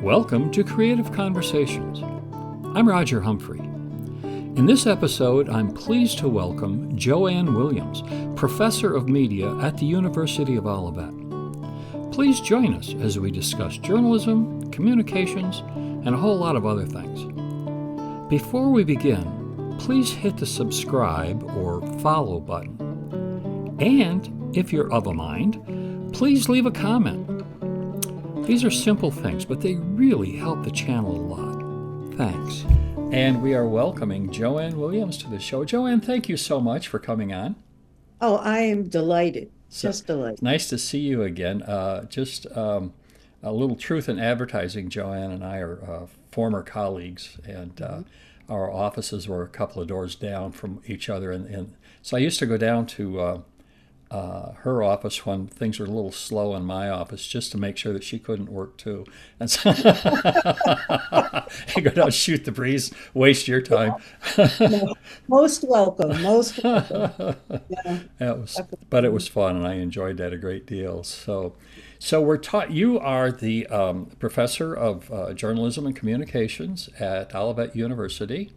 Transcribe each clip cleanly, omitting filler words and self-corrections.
Welcome to Creative Conversations. I'm Roger Humphrey. In this episode, I'm pleased to welcome Joanne Williams, Professor of Media at the University of Olivet. Please join us as we discuss journalism, communications, and a whole lot of other things. Before we begin, please hit the subscribe or follow button. And if you're of a mind, please leave a comment. These are simple things, but they really help the channel a lot. Thanks. And we are welcoming Joanne Williams to the show. Joanne, thank you so much for coming on. Oh, I am delighted. Just delighted. Nice to see you again. A little truth in advertising. Joanne and I are former colleagues, and our offices were a couple of doors down from each other. And so I used to go down to her office when things were a little slow in my office, just to make sure that she couldn't work too. And so you go down, shoot the breeze, waste your time. No, most welcome. Most welcome. Yeah. But it was fun, and I enjoyed that a great deal. So we're taught. You are the professor of journalism and communications at Olivet University,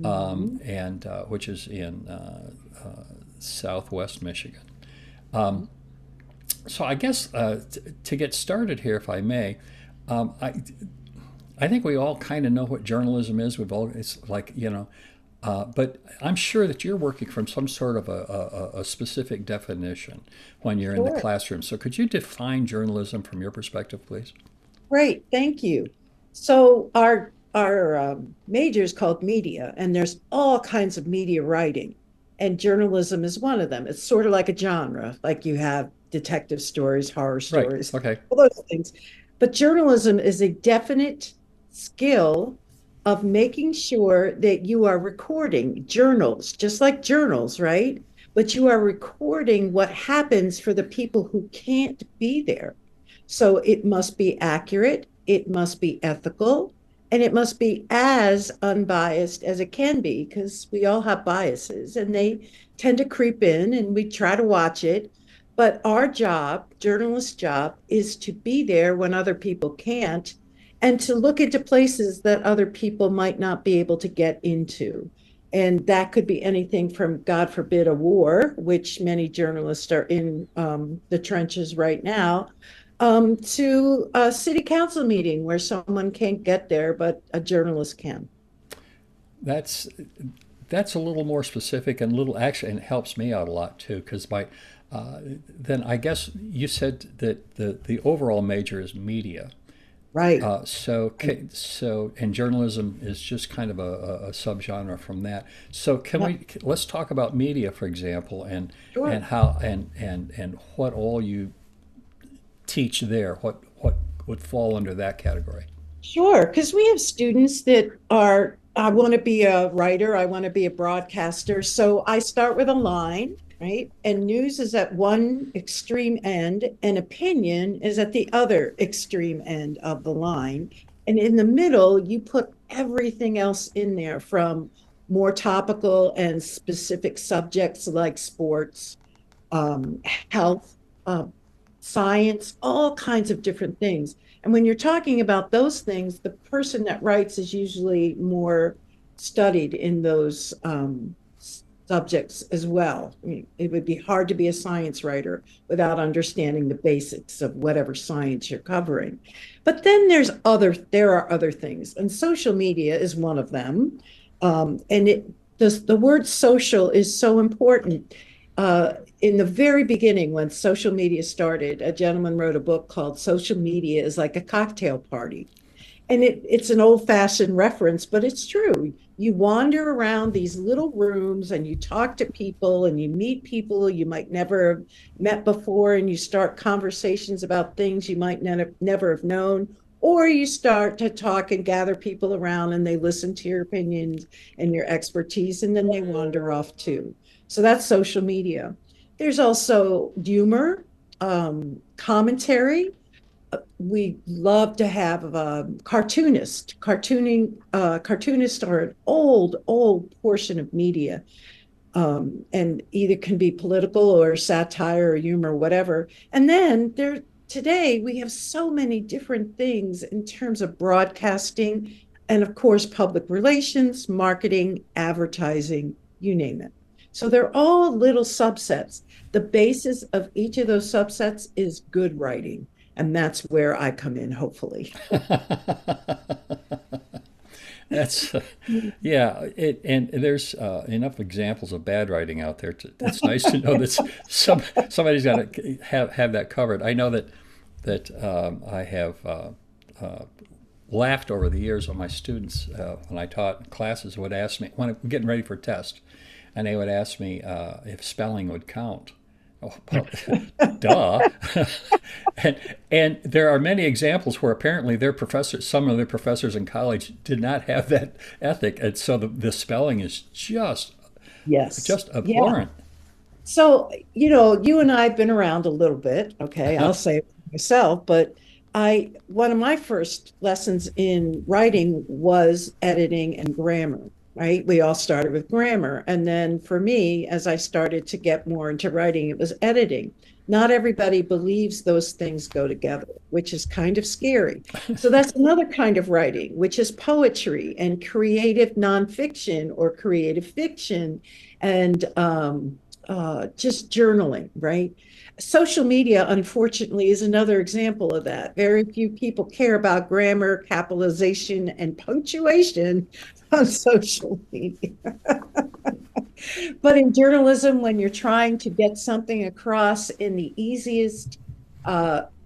and which is in Southwest Michigan. So I guess to get started here, if I may, I think we all kind of know what journalism is. It's like, but I'm sure that you're working from some sort of a specific definition when you're in the classroom. So could you define journalism from your perspective, please? Great, thank you. So our major is called media, and there's all kinds of media writing. And journalism is one of them. It's sort of like a genre, like you have detective stories, horror stories, right. Okay. All those things. But journalism is a definite skill of making sure that you are recording journals, just like journals, right? But you are recording what happens for the people who can't be there. So it must be accurate, it must be ethical, and it must be as unbiased as it can be, because we all have biases and they tend to creep in, and we try to watch it. But our job, journalist's job, is to be there when other people can't, and to look into places that other people might not be able to get into. And that could be anything from, God forbid, a war, which many journalists are in the trenches right now, to a city council meeting where someone can't get there, but a journalist can. That's a little more specific and and it helps me out a lot too, because then I guess you said that the overall major is media. Right. And journalism is just kind of a subgenre from that. So let's talk about media, for example, and Sure. and how and what all you teach there, what would fall under that category? Sure, because we have students that are, I want to be a writer, I want to be a broadcaster. So I start with a line, right? And news is at one extreme end, and opinion is at the other extreme end of the line. And in the middle, you put everything else in there, from more topical and specific subjects like sports, health, science, all kinds of different things. And when you're talking about those things, the person that writes is usually more studied in those subjects as well. I mean, it would be hard to be a science writer without understanding the basics of whatever science you're covering. But then there are other things, and social media is one of them. The word social is so important. In the very beginning, when social media started, a gentleman wrote a book called Social Media is Like a Cocktail Party. And it's an old-fashioned reference, but it's true. You wander around these little rooms and you talk to people and you meet people you might never have met before, and you start conversations about things you might never have known. Or you start to talk and gather people around, and they listen to your opinions and your expertise, and then they wander off too. So that's social media. There's also humor, commentary. We love to have cartoonists. Cartoonists are an old portion of media, and either can be political or satire or humor, whatever. And then there today we have so many different things in terms of broadcasting and, of course, public relations, marketing, advertising, you name it. So they're all little subsets. The basis of each of those subsets is good writing. And that's where I come in, hopefully. That's yeah. And there's enough examples of bad writing out there. It's nice to know that somebody's got to have that covered. I know that I have laughed over the years when my students, when I taught classes, would ask me when I'm getting ready for a test, and they would ask me if spelling would count. Oh, well, duh. and there are many examples where apparently their professors, some of their professors in college, did not have that ethic, and so the spelling is Yes. just Yeah. abhorrent. So, you and I have been around a little bit. Okay. I'll say it myself, but one of my first lessons in writing was editing and grammar, right? We all started with grammar. And then for me, as I started to get more into writing, it was editing. Not everybody believes those things go together, which is kind of scary. So that's another kind of writing, which is poetry and creative nonfiction or creative fiction and just journaling, right? Social media, unfortunately, is another example of that. Very few people care about grammar, capitalization, and punctuation on social media. But in journalism, when you're trying to get something across in the easiest,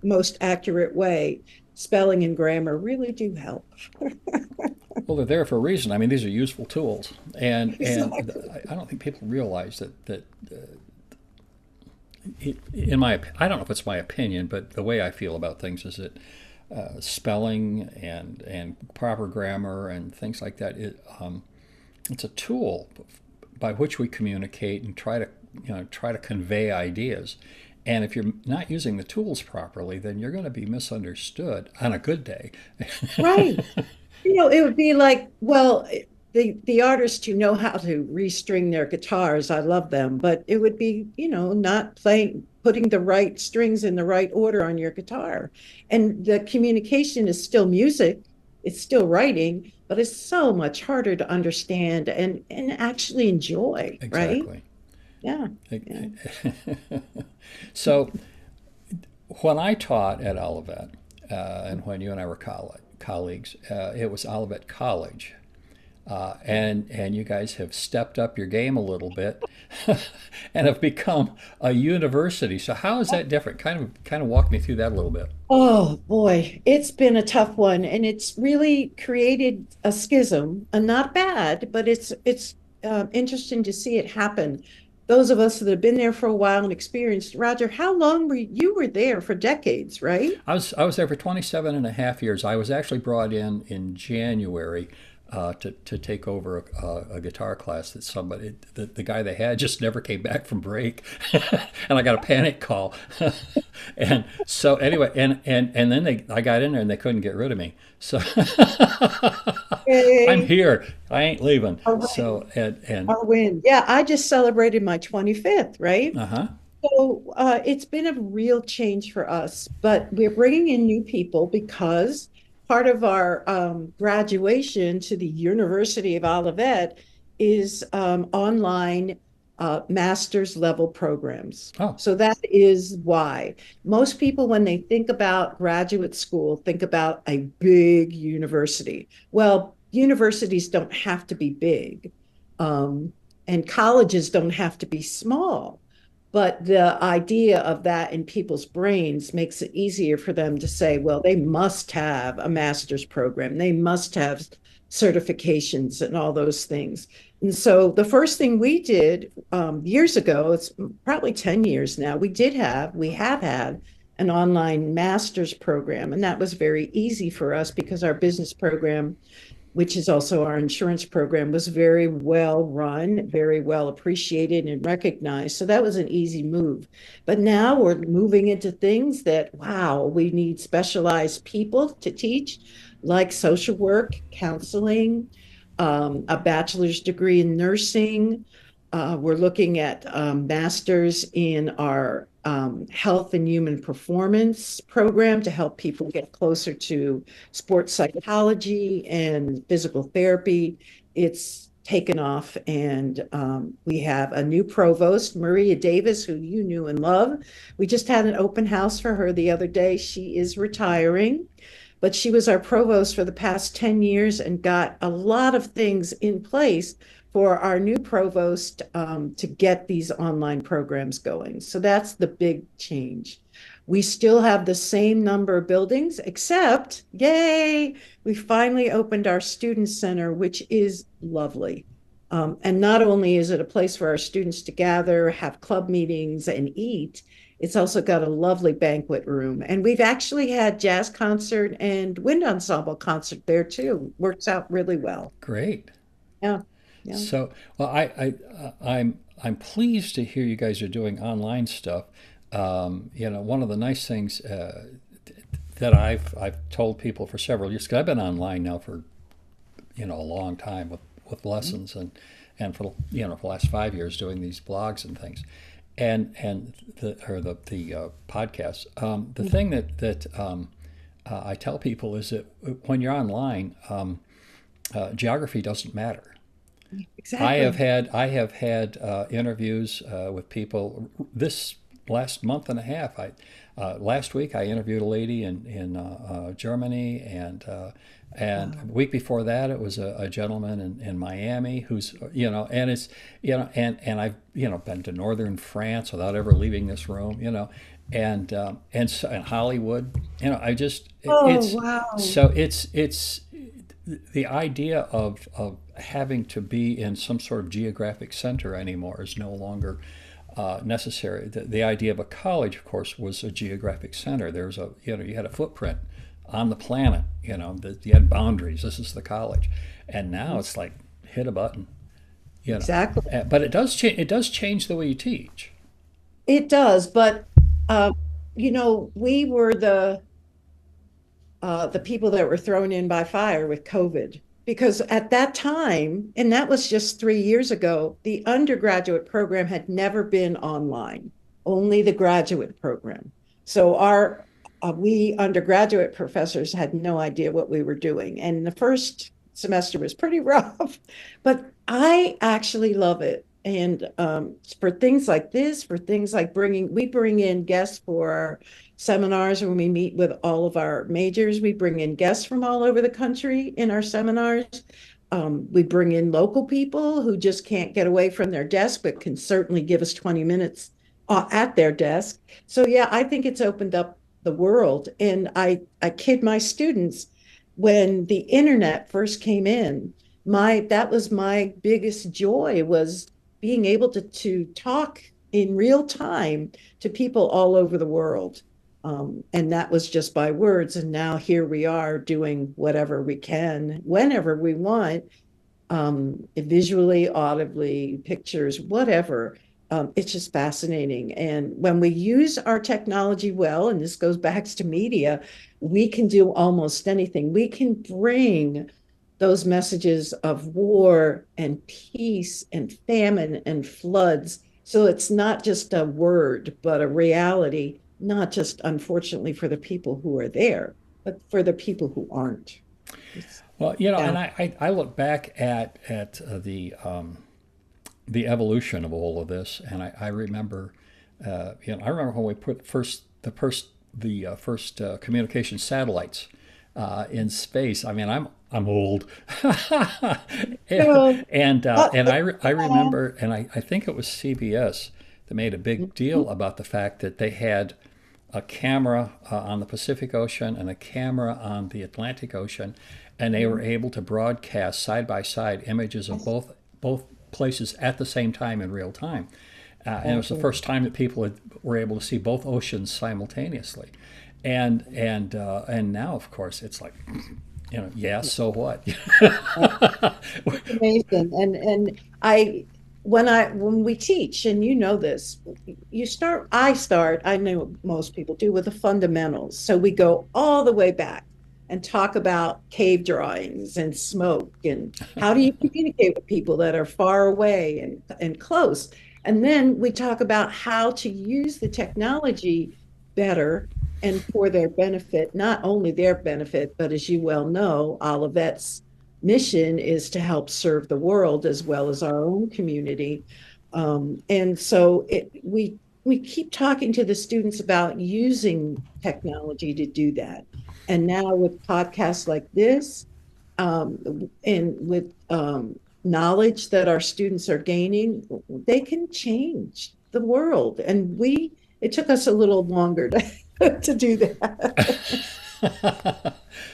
most accurate way, spelling and grammar really do help. Well, they're there for a reason. I mean, these are useful tools, and Exactly. I don't think people realize that in my, I don't know if it's my opinion, but the way I feel about things is that spelling and proper grammar and things like that, it's a tool by which we communicate and try to convey ideas. And if you're not using the tools properly, then you're going to be misunderstood on a good day. Right. It would be like, well, the artists who know how to restring their guitars, I love them, but it would be, not putting the right strings in the right order on your guitar. And the communication is still music, it's still writing, but it's so much harder to understand and actually enjoy, right? Exactly. Yeah. Yeah. So when I taught at Olivet, and when you and I were colleagues, it was Olivet College. And you guys have stepped up your game a little bit and have become a university. So how is that different? Kind of walk me through that a little bit. Oh boy, it's been a tough one, and it's really created a schism. And not bad, but it's interesting to see it happen. Those of us that have been there for a while and experienced, Roger, how long were there for decades, right? I was there for 27 and a half years. I was actually brought in January to take over a guitar class that the guy they had just never came back from break, and I got a panic call, and so anyway, and then I got in there and they couldn't get rid of me, so I'm Yay. here. I ain't leaving. All right. So and I'll win. Yeah, I just celebrated my 25th, right? uh-huh. So it's been a real change for us, but we're bringing in new people because part of our graduation to the University of Olivet is online master's level programs. Oh, So that is why most people, when they think about graduate school, think about a big university. Well, universities don't have to be big, um, and colleges don't have to be small. But the idea of that in people's brains makes it easier for them to say, well, they must have a master's program, they must have certifications and all those things. And so the first thing we did years ago, it's probably 10 years now, we have had an online master's program. And that was very easy for us because our business program, which is also our insurance program, was very well run, very well appreciated and recognized. So that was an easy move. But now we're moving into things that, wow, we need specialized people to teach, like social work, counseling, a bachelor's degree in nursing. We're looking at masters in our health and human performance program to help people get closer to sports psychology and physical therapy. It's taken off, and we have a new provost, Maria Davis, who you knew and love. We just had an open house for her the other day. She is retiring, but she was our provost for the past 10 years and got a lot of things in place for our new provost to get these online programs going. So that's the big change. We still have the same number of buildings, except, yay, we finally opened our student center, which is lovely. And not only is it a place for our students to gather, have club meetings, and eat, it's also got a lovely banquet room. And we've actually had jazz concert and wind ensemble concert there too. Works out really well. Great. Yeah. Yeah. So, well, I'm pleased to hear you guys are doing online stuff. One of the nice things that I've told people for several years, because I've been online now for a long time with lessons and for for the last 5 years doing these blogs and things, and the podcasts. The thing that I tell people is that when you're online, geography doesn't matter. Exactly. I have had interviews with people this last month and a half. Last week I interviewed a lady in Germany, and a week before that it was a gentleman in Miami who's and it's and I've been to northern France without ever leaving this room, and Hollywood, Wow. So it's the idea of having to be in some sort of geographic center anymore is no longer necessary. The idea of a college, of course, was a geographic center. There was you had a footprint on the planet. That you had boundaries. This is the college, and now it's like hit a button. Exactly. But it does change. It does change the way you teach. It does, but we were the people that were thrown in by fire with COVID. Because at that time, and that was just 3 years ago, the undergraduate program had never been online, only the graduate program. So we undergraduate professors had no idea what we were doing. And the first semester was pretty rough, but I actually love it. And for things like this, for things like we bring in guests for our seminars when we meet with all of our majors. We bring in guests from all over the country in our seminars. We bring in local people who just can't get away from their desk, but can certainly give us 20 minutes at their desk. So yeah, I think it's opened up the world. And I kid my students, when the internet first came in, that was my biggest joy, was being able to talk in real time to people all over the world. And that was just by words. And now here we are doing whatever we can, whenever we want, visually, audibly, pictures, whatever. It's just fascinating. And when we use our technology well, and this goes back to media, we can do almost anything. We can bring those messages of war and peace and famine and floods. So it's not just a word, but a reality, not just, unfortunately, for the people who are there, but for the people who aren't. Well, and I look back at the evolution of all of this, and I remember, I remember when we put the first communication satellites in space. I mean, I'm old, and I remember, and I think it was CBS that made a big deal about the fact that they had a camera on the Pacific Ocean and a camera on the Atlantic Ocean, and they were able to broadcast side by side images of both places at the same time in real time. And it was the first time that people were able to see both oceans simultaneously. And now, of course, it's like, yeah, so what? Amazing. And when we teach, and this, I know most people do, with the fundamentals. So we go all the way back and talk about cave drawings and smoke, and how do you communicate with people that are far away and close. And then we talk about how to use the technology better and for their benefit, not only their benefit, but as you well know, Olivet's mission is to help serve the world as well as our own community. And so we keep talking to the students about using technology to do that. And now with podcasts like this, and with knowledge that our students are gaining, they can change the world. And it took us a little longer to do that.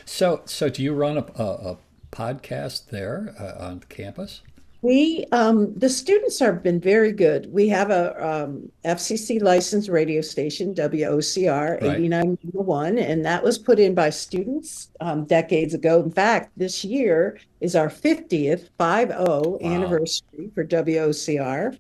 So do you run a podcast there on campus? The students have been very good. We have a FCC licensed radio station, WOCR Right. 89.1, and that was put in by students decades ago. In fact, this year is our 50th Wow. anniversary for WOCR.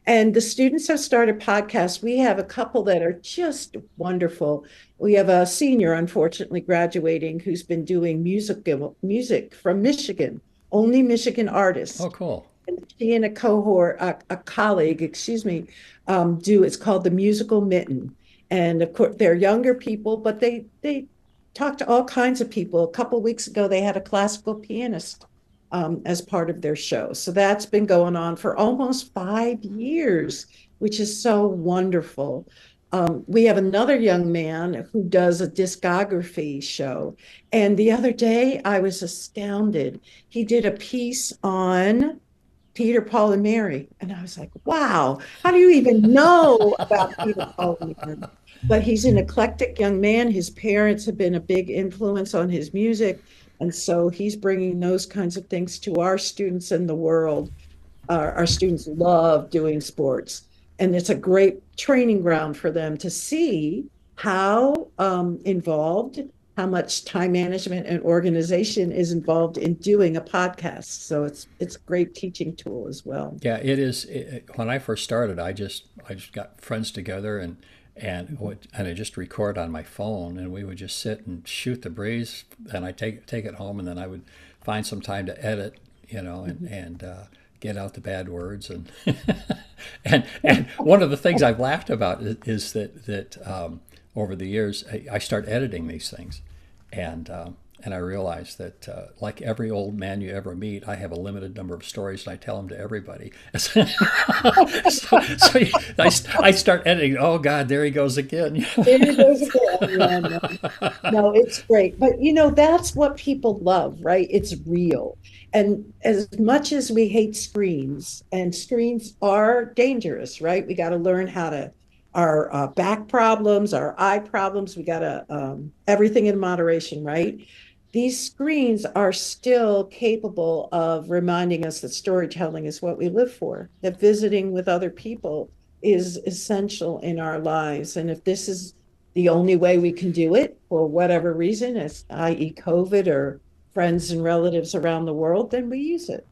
And the students have started podcasts. We have a couple that are just wonderful. We have a senior, unfortunately, graduating who's been doing music from Michigan, only Michigan Oh, artist. cool. And she and a colleague, excuse me, it's called the Musical Mitten. And of course, they're younger people, but they talk to all kinds of people. A couple of weeks ago, they had a classical pianist as part of their show. So that's been going on for almost 5 years, which is so wonderful. We have another young man who does a discography show. And the other day, I was astounded. He did a piece on Peter, Paul, and Mary. And I was like, wow, how do you even know about Peter, Paul, and Mary? But he's an eclectic young man. His parents have been a big influence on his music. And so he's bringing those kinds of things to our students in the world. Our students love doing sports. And it's a great training ground for them to see how involved, how much time management and organization is involved in doing a podcast. So it's a great teaching tool as well. Yeah, it is. When I first started, I just got friends together and I just record on my phone, and we would just sit and shoot the breeze. And I take it home, and then I would find some time to edit, and get out the bad words and one of the things I've laughed about is that over the years I start editing these things, and I realized that like every old man you ever meet, I have a limited number of stories, and I tell them to everybody. I start editing. Oh God, there he goes again. There it goes again. Yeah, no, no, it's great. But that's what people love, right? It's real. And as much as we hate screens, and screens are dangerous, right? We got to learn how to, our back problems, our eye problems, we got to, everything in moderation, right? These screens are still capable of reminding us that storytelling is what we live for, that visiting with other people is essential in our lives. And if this is the only way we can do it for whatever reason, as i.e., COVID or friends and relatives around the world, then we use it.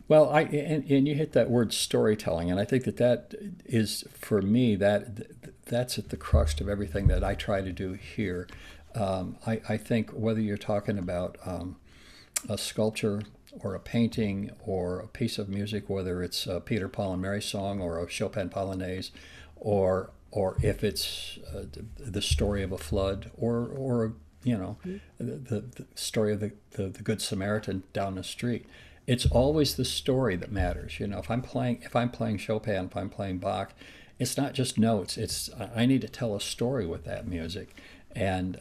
Well, and you hit that word storytelling, and I think that is for me that's at the crux of everything that I try to do here. I think whether you're talking about a sculpture or a painting or a piece of music, whether it's a Peter, Paul, and Mary song or a Chopin Polonaise, or if it's the story of a flood, or the story of the Good Samaritan down the street. It's always the story that matters. If I'm playing Chopin, if I'm playing Bach, it's not just notes. It's I need to tell a story with that music, and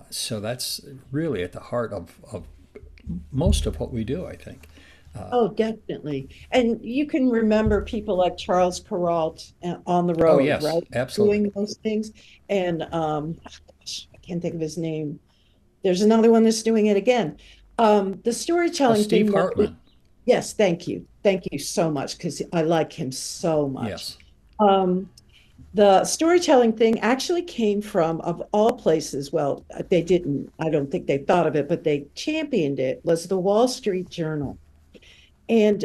so that's really at the heart of most of what we do, I think. Oh, definitely. And you can remember people like Charles Perrault on the Oh road, yes, right? absolutely. Doing those things. And gosh, I can't think of his name. There's another one that's doing it again. The storytelling Steve thing, though, Hartman. yes, thank you. Thank you so much because I like him so much. Yes. Um, the storytelling thing actually came from, of all places, well, they didn't, I don't think they thought of it, but they championed it, was the Wall Street Journal. And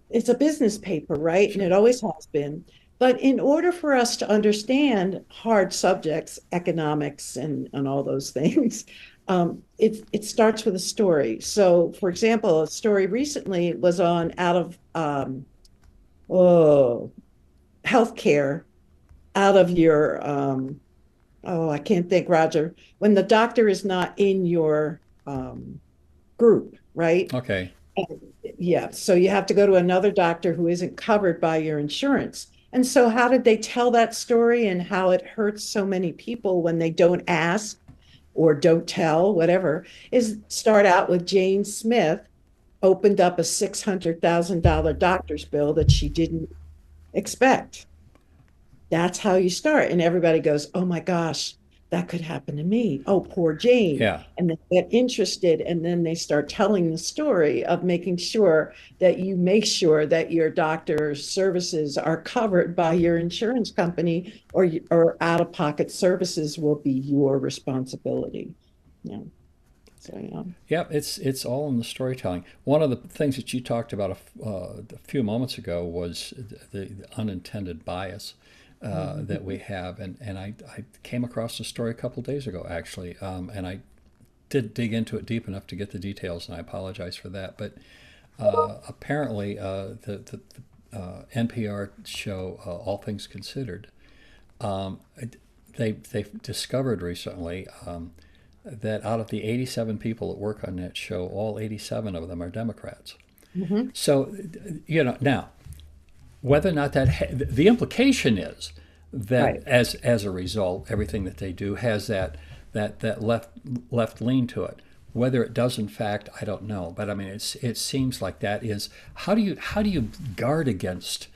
it's a business paper, right? And it Sure. always has been. But in order for us to understand hard subjects, economics and all those things, it starts with a story. So, for example, a story recently was on out of oh, healthcare out of your oh, I can't think, Roger, when the doctor is not in your group, right? Okay. Yeah, so you have to go to another doctor who isn't covered by your insurance. And so, how did they tell that story and how it hurts so many people when they don't ask or don't tell, whatever, is start out with Jane Smith opened up a $600,000 doctor's bill that she didn't expect. That's how you start. And everybody goes, oh my gosh, that could happen to me. Oh, poor Jane. Yeah. And they get interested. And then they start telling the story of making sure that you make sure that your doctor's services are covered by your insurance company, or out of pocket services will be your responsibility. Yeah. So, yeah. Yep, it's all in the storytelling. One of the things that you talked about a few moments ago was the unintended bias that we have, and I came across a story a couple days ago actually, and I did dig into it deep enough to get the details, and I apologize for that. But apparently, the NPR show All Things Considered, um, they've discovered recently. That out of the 87 people that work on that show, all 87 of them are Democrats. Mm-hmm. So, now, whether or not the implication is that Right. as a result, everything that they do has that left lean to it. Whether it does, in fact, I don't know. But I mean, it seems like that is how do you guard against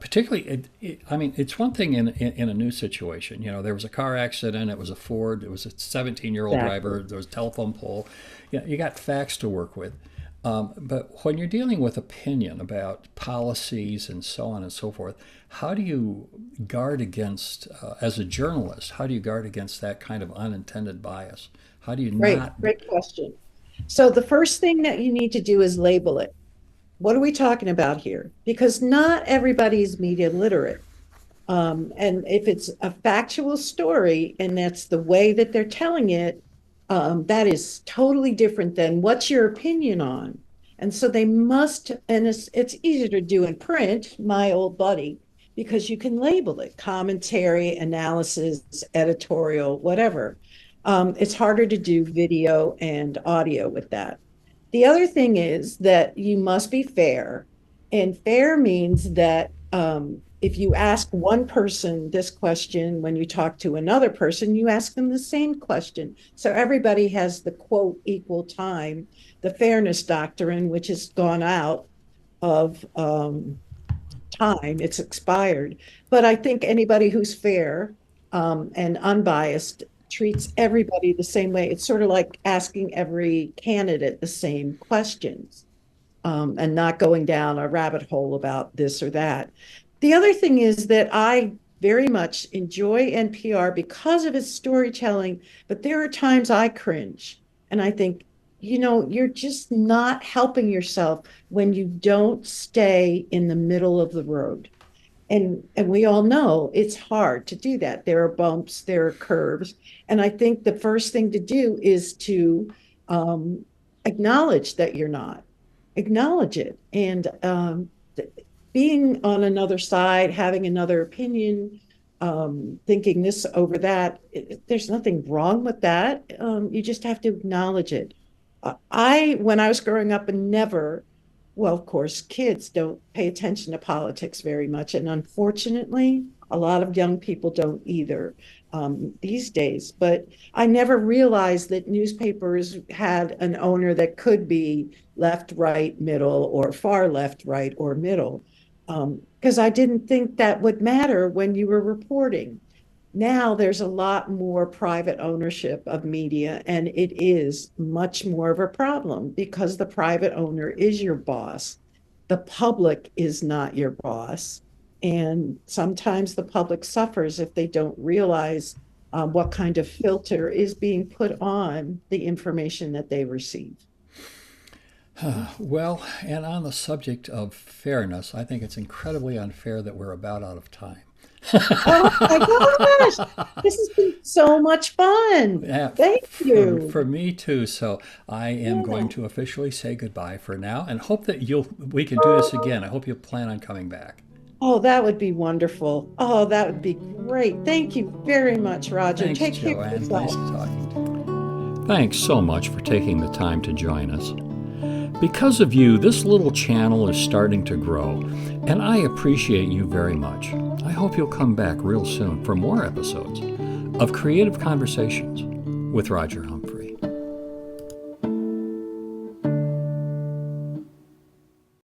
particularly, I mean, it's one thing in a new situation. There was a car accident. It was a Ford. It was a 17-year-old Exactly. driver. There was a telephone pole. You got facts to work with. But when you're dealing with opinion about policies and so on and so forth, how do you guard against, as a journalist, how do you guard against that kind of unintended bias? How do you Great, not? great question. So the first thing that you need to do is label it. What are we talking about here? Because not everybody is media literate. And if it's a factual story and that's the way that they're telling it, that is totally different than what's your opinion on. And so they must, and it's easier to do in print, my old buddy, because you can label it commentary, analysis, editorial, whatever. It's harder to do video and audio with that. The other thing is that you must be fair. And fair means that if you ask one person this question, when you talk to another person, you ask them the same question. So everybody has the quote equal time, the fairness doctrine, which has gone out of time, it's expired. But I think anybody who's fair and unbiased treats everybody the same way. It's sort of like asking every candidate the same questions, and not going down a rabbit hole about this or that. The other thing is that I very much enjoy NPR because of its storytelling, but there are times I cringe and I think, you're just not helping yourself when you don't stay in the middle of the road. And we all know it's hard to do that. There are bumps, there are curves. And I think the first thing to do is to acknowledge that you're not, acknowledge it. And being on another side, having another opinion, thinking this over that, there's nothing wrong with that. You just have to acknowledge it. When I was growing up, and never, well, of course, kids don't pay attention to politics very much. And unfortunately, a lot of young people don't either these days. But I never realized that newspapers had an owner that could be left, right, middle, or far left, right, or middle. Because I didn't think that would matter when you were reporting. Now there's a lot more private ownership of media, and it is much more of a problem because the private owner is your boss. The public is not your boss. And sometimes the public suffers if they don't realize what kind of filter is being put on the information that they receive. Well, and on the subject of fairness, I think it's incredibly unfair that we're about out of time. Oh my gosh, this has been so much fun. Yeah, Thank you. for me too. So I am Yeah. going to officially say goodbye for now, and hope that we can do this again. I hope you plan on coming back. Oh, that would be wonderful. Oh, that would be great. Thank you very much, Roger. Thanks, Take care of Joanne. yourself. Nice talking to you. Thanks so much for taking the time to join us. Because of you, this little channel is starting to grow, and I appreciate you very much. I hope you'll come back real soon for more episodes of Creative Conversations with Roger Humphrey.